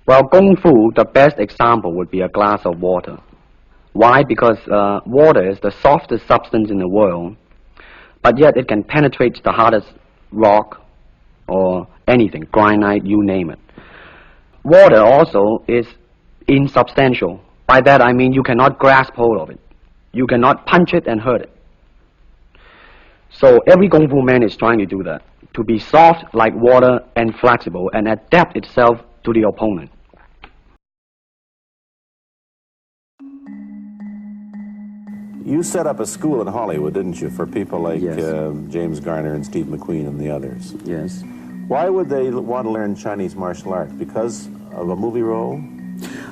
Well, Kung Fu, the best example would be a glass of water. Why? Because water is the softest substance in the world, but yet it can penetrate the hardest rock or anything, granite, you name it. Water also is insubstantial. By that I mean you cannot grasp hold of it. You cannot punch it and hurt it. So every Kung Fu man is trying to do that, to be soft like water and flexible and adapt itself to the opponent. You set up a school in Hollywood, didn't you, for people like Yes. James Garner and Steve McQueen and the others? Yes. Why would they want to learn Chinese martial arts? Because of a movie role?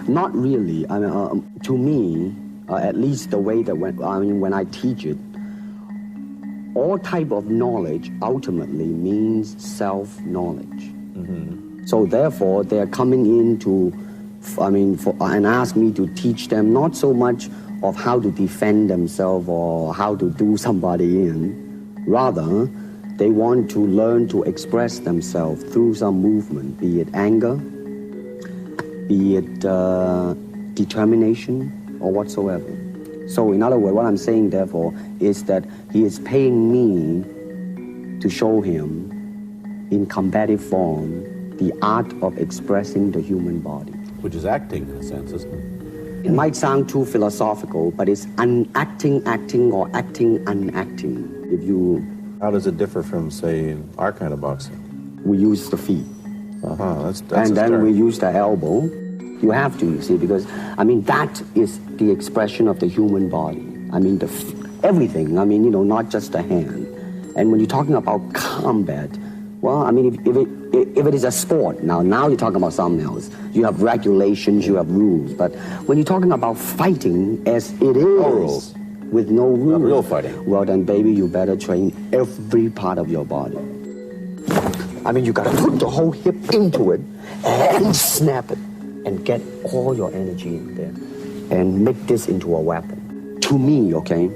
Not really. I mean, to me, at least the way that when I teach it, all type of knowledge ultimately means self-knowledge. Mm-hmm. So therefore, they're coming in to, and ask me to teach them not so much of how to defend themselves or how to do somebody in. Rather, they want to learn to express themselves through some movement, be it anger, be it determination, or whatsoever. So in other words, what I'm saying, therefore, is that he is paying me to show him in combative form the art of expressing the human body. Which is acting, in a sense, isn't it? It might sound too philosophical, but it's unacting, acting, or acting, unacting. How does it differ from, say, our kind of boxing? We use the feet. That's and then start. we use the elbow. You have to, you see, because, that is the expression of the human body. Everything, not just the hand. And when you're talking about combat, well, if it is a sport, now you're talking about something else. You have regulations, you have rules. But when you're talking about fighting as it is, no rules. With no rules. Not real fighting. Well, then, baby, you better train every part of your body. You gotta put the whole hip into it and snap it and get all your energy in there and make this into a weapon. To me, okay,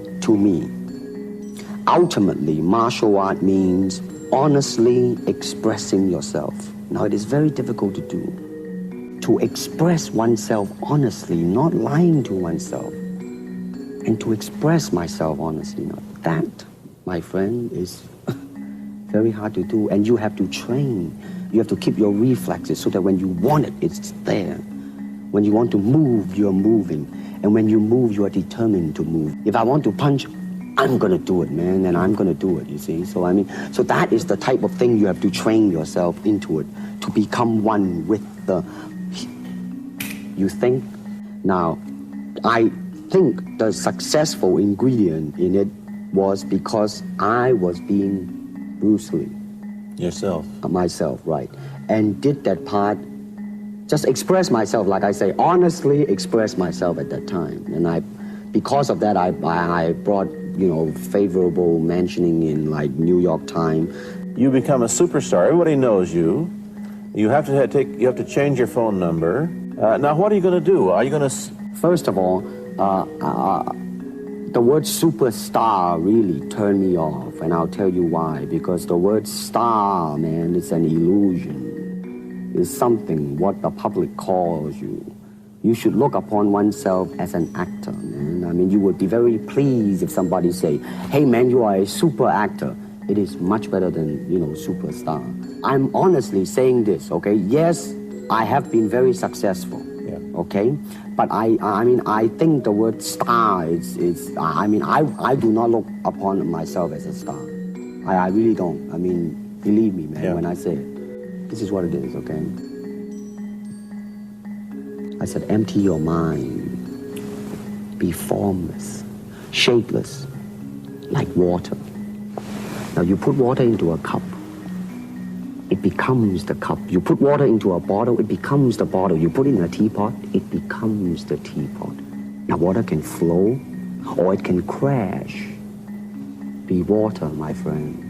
ultimately, martial art means honestly expressing yourself. Now, it is very difficult to do. To express oneself honestly, not lying to oneself. And to express myself honestly. Now, that, my friend, is very hard to do. And you have to train. You have to keep your reflexes so that when you want it, it's there. When you want to move, you're moving. And when you move, you are determined to move. If I want to punch, I'm going to do it, man, and I'm going to do it, you see. So that is the type of thing you have to train yourself into it, to become one with the... You think? Now, I think the successful ingredient in it was because I was being Bruce Lee. Yourself? Myself, right. And did that part, just express myself, like I say, honestly express myself at that time. And because of that, I brought, favorable mentioning in, like, New York Times. You become a superstar. Everybody knows you. You have to change your phone number. Now, what are you going to do? Are you going to... First of all, the word superstar really turned me off, and I'll tell you why. Because the word star, man, is an illusion. It's something what the public calls you. You should look upon oneself as an actor, man. You would be very pleased if somebody say, hey, man, you are a super actor. It is much better than, superstar. I'm honestly saying this, okay? Yes, I have been very successful, okay? But I think the word star I do not look upon myself as a star. I really don't. Believe me, man, when I say it. This is what it is, okay? I said, empty your mind. Be formless, shapeless, like water. Now, you put water into a cup, it becomes the cup. You put water into a bottle, it becomes the bottle. You put it in a teapot, it becomes the teapot. Now, water can flow, or it can crash. Be water, my friend.